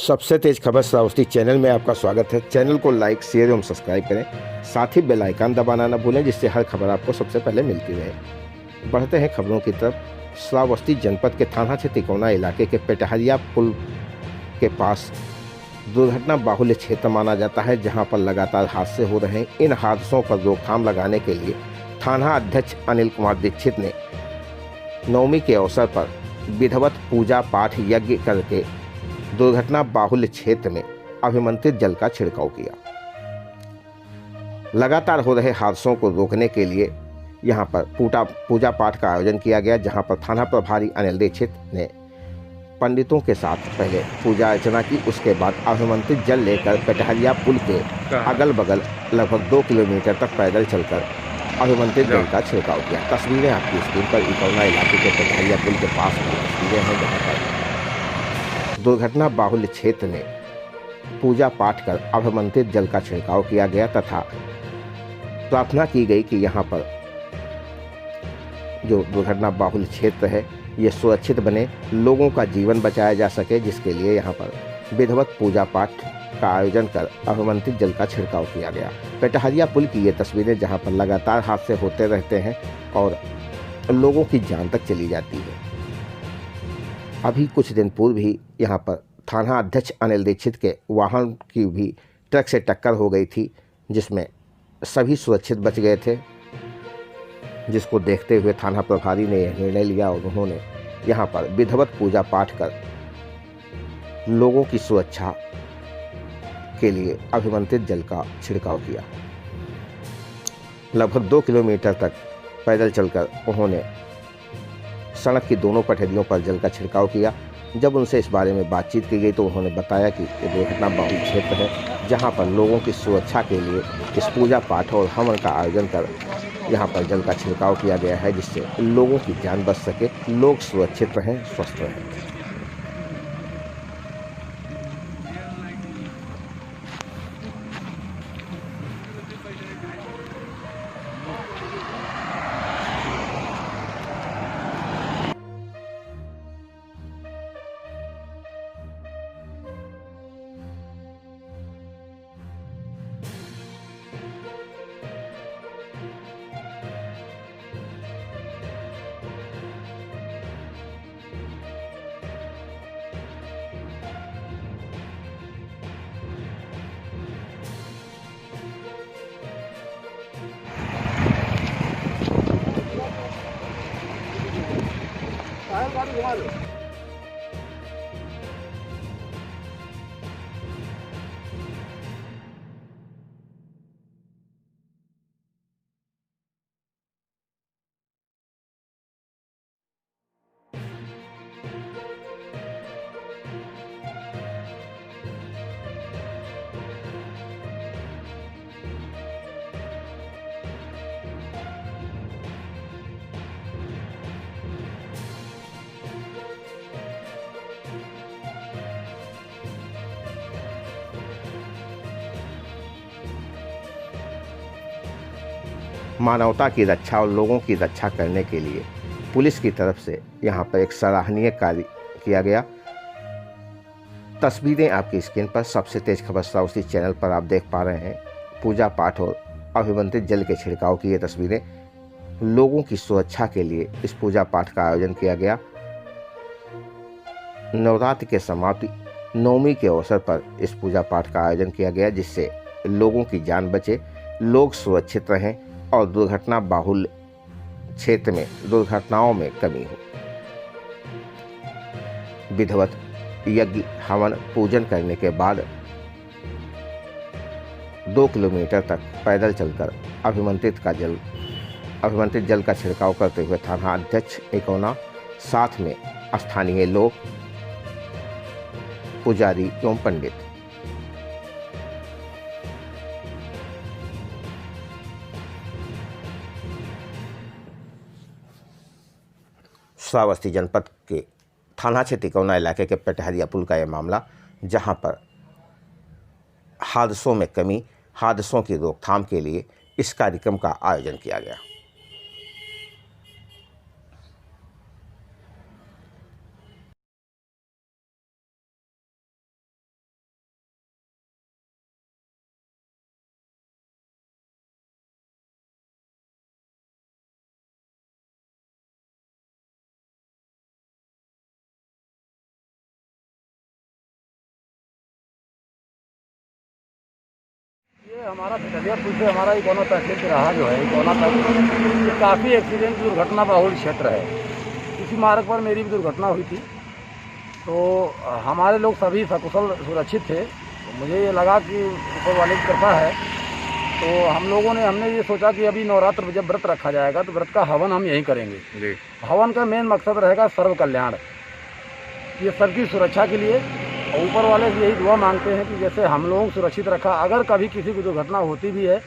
सबसे तेज खबर श्रावस्ती चैनल में आपका स्वागत है। चैनल को लाइक, शेयर एवं सब्सक्राइब करें। साथ ही बेल आइकन दबाना न भूलें, जिससे हर खबर आपको सबसे पहले मिलती रहे। बढ़ते हैं खबरों की तरफ। श्रावस्ती जनपद के थाना क्षेत्र तिकोना इलाके के पेटहरिया पुल के पास दुर्घटना बाहुल्य क्षेत्र माना जाता है, जहां पर लगातार हादसे हो रहे हैं। इन हादसों पर रोकथाम लगाने के लिए थाना अध्यक्ष अनिल कुमार दीक्षित ने नवमी के अवसर पर विधिवत पूजा पाठ यज्ञ करके दुर्घटना बाहुल्य क्षेत्र में अभिमंत्रित जल का छिड़काव किया। लगातार हो रहे हादसों को रोकने के लिए यहां पर पूजा पाठ का आयोजन किया गया, जहां पर थाना प्रभारी अनिल दीक्षित ने पंडितों के साथ पहले पूजा अर्चना की। उसके बाद अभिमंत्रित जल लेकर पेटहरिया पुल के अगल बगल लगभग 2 किलोमीटर तक पैदल चलकर अभिमंत्रित जल का छिड़काव किया। तस्वीरें आपकी स्क्रीन पर तिकोना इलाके के पेटहरिया पुल के पास की तस्वीरें हैं, जहाँ पर दुर्घटना बाहुल्य क्षेत्र में पूजा पाठ कर अभिमंत्रित जल का छिड़काव किया गया तथा प्रार्थना की गई कि यहाँ पर जो दुर्घटना बाहुल्य क्षेत्र है ये सुरक्षित बने, लोगों का जीवन बचाया जा सके, जिसके लिए यहाँ पर विधिवत पूजा पाठ का आयोजन कर अभिमंत्रित जल का छिड़काव किया गया। पेटहरिया पुल की ये तस्वीरें, जहाँ पर लगातार हादसे होते रहते हैं और लोगों की जान तक चली जाती है। अभी कुछ दिन पूर्व ही यहाँ पर थाना अध्यक्ष अनिल दीक्षित के वाहन की भी ट्रक से टक्कर हो गई थी, जिसमें सभी सुरक्षित बच गए थे, जिसको देखते हुए थाना प्रभारी ने यह निर्णय लिया और उन्होंने यहाँ पर विधिवत पूजा पाठ कर लोगों की सुरक्षा के लिए अभिमंत्रित जल का छिड़काव किया। लगभग 2 किलोमीटर तक पैदल चलकर उन्होंने सड़क की दोनों पटरियों पर जल का छिड़काव किया। जब उनसे इस बारे में बातचीत की गई तो उन्होंने बताया कि ये दुर्घटना बाहुल्य क्षेत्र है, जहां पर लोगों की सुरक्षा के लिए इस पूजा पाठ और हवन का आयोजन कर यहां पर जल का छिड़काव किया गया है, जिससे लोगों की जान बच सके, लोग सुरक्षित रहें, स्वस्थ रहें। मानवता की रक्षा और लोगों की रक्षा करने के लिए पुलिस की तरफ से यहाँ पर एक सराहनीय कार्य किया गया। तस्वीरें आपकी स्क्रीन पर सबसे तेज खबर श्रावस्ती चैनल पर आप देख पा रहे हैं। पूजा पाठ और अभिमंत्रित जल के छिड़काव की ये तस्वीरें, लोगों की सुरक्षा के लिए इस पूजा पाठ का आयोजन किया गया। नवरात्र के समाप्ति नवमी के अवसर पर इस पूजा पाठ का आयोजन किया गया, जिससे लोगों की जान बचे, लोग सुरक्षित रहें और दुर्घटना बाहुल्य क्षेत्र में दुर्घटनाओं में कमी हो। विधिवत यज्ञ हवन पूजन करने के बाद 2 किलोमीटर तक पैदल चलकर अभिमंत्रित जल का छिड़काव करते हुए थाना अध्यक्ष तिकोना, साथ में स्थानीय लोग, पुजारी एवं पंडित। श्रावस्ती जनपद के थाना क्षेत्र तिकोना इलाके के पेटहरिया पुल का यह मामला, जहां पर हादसों में कमी, हादसों की रोकथाम के लिए इस कार्यक्रम का आयोजन किया गया। हमारा कटहरिया पुल से हमारा इकोना तहसील से रहा जो है इकोना तक ये काफ़ी एक्सीडेंट दुर्घटना बहुल क्षेत्र है। इसी मार्ग पर मेरी भी दुर्घटना हुई थी, तो हमारे लोग सभी सकुशल सुरक्षित थे। तो मुझे ये लगा कि ऊपर वाले की कृपा है, तो हमने ये सोचा कि अभी नवरात्र जब व्रत रखा जाएगा तो व्रत का हवन हम यहीं करेंगे जी। हवन का मेन मकसद रहेगा सर्व कल्याण, ये सबकी सुरक्षा के लिए। और ऊपर वाले से यही दुआ मांगते हैं कि जैसे हम लोगों को सुरक्षित रखा, अगर कभी किसी की दुर्घटना होती भी है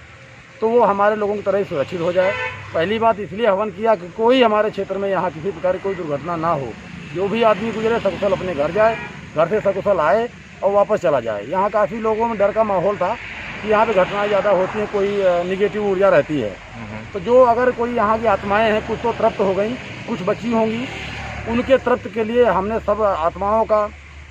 तो वो हमारे लोगों की तरह ही सुरक्षित हो जाए। पहली बात इसलिए हवन किया कि कोई हमारे क्षेत्र में यहाँ किसी प्रकार की कोई दुर्घटना ना हो। जो भी आदमी गुजरे सकुशल अपने घर जाए, घर से सकुशल आए और वापस चला जाए। यहाँ काफ़ी लोगों में डर का माहौल था कि यहाँ पे घटनाएं ज़्यादा होती हैं, कोई निगेटिव ऊर्जा रहती है। तो जो अगर कोई यहाँ की आत्माएँ हैं, कुछ तो तृप्त हो गई, कुछ बची होंगी, उनके तृप्त के लिए हमने सब आत्माओं का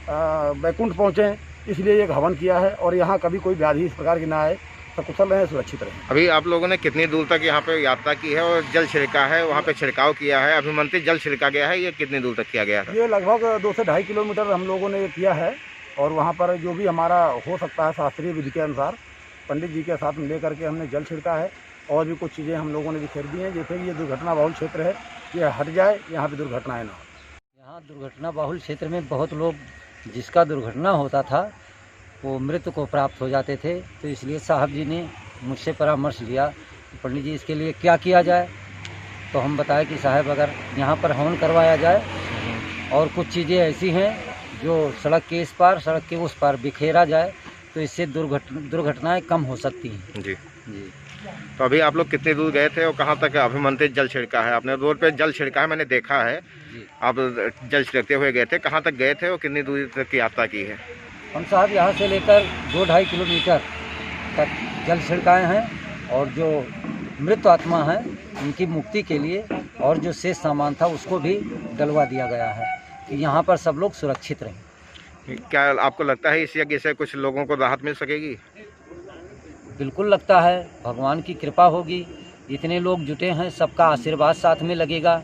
वैकुंठ पहुँचे, इसलिए एक हवन किया है। और यहाँ कभी कोई व्याधि इस प्रकार की ना आए, सकुशल रहें, सुरक्षित रहें। अभी आप लोगों ने कितनी दूर तक यहाँ पे यात्रा की है और जल छिड़का है, वहाँ पे छिड़काव किया है, अभिमंत्रित जल छिड़का गया है, ये कितनी दूर तक किया गया था? ये लगभग 2 से 2.5 किलोमीटर हम लोगों ने किया है। और वहाँ पर जो भी हमारा हो सकता है शास्त्रीय विधि के अनुसार पंडित जी के साथ में ले करके हमने जल छिड़का है। और भी कुछ चीज़ें हम लोगों ने बिखेर दी हैं, जैसे कि ये दुर्घटना बहुल क्षेत्र है, ये हट जाए, यहाँ पर दुर्घटनाएँ ना हो। यहाँ दुर्घटना बहुल क्षेत्र में बहुत लोग, जिसका दुर्घटना होता था वो मृत्यु को प्राप्त हो जाते थे। तो इसलिए साहब जी ने मुझसे परामर्श लिया कि पंडित जी इसके लिए क्या किया जाए। तो हम बताए कि साहब अगर यहाँ पर हवन करवाया जाए और कुछ चीज़ें ऐसी हैं जो सड़क के इस पार सड़क के उस पार बिखेरा जाए तो इससे दुर्घटनाएं कम हो सकती हैं जी। तो अभी आप लोग कितनी दूर गए थे और कहाँ तक अभिमंत्रित जल छिड़का है? आपने रोड पे जल छिड़का है, मैंने देखा है। आप जल छिड़कते हुए गए थे, कहाँ तक गए थे और कितनी दूरी तक की यात्रा की है? हम साहब यहाँ से लेकर 2-2.5 किलोमीटर तक जल छिड़काए हैं। और जो मृत आत्मा है उनकी मुक्ति के लिए और जो शेष सामान था उसको भी डलवा दिया गया है कि यहाँ पर सब लोग सुरक्षित रहें। क्या आपको लगता है इस यज्ञ से कुछ लोगों को राहत मिल सकेगी? बिल्कुल लगता है, भगवान की कृपा होगी। इतने लोग जुटे हैं, सबका आशीर्वाद साथ में लगेगा।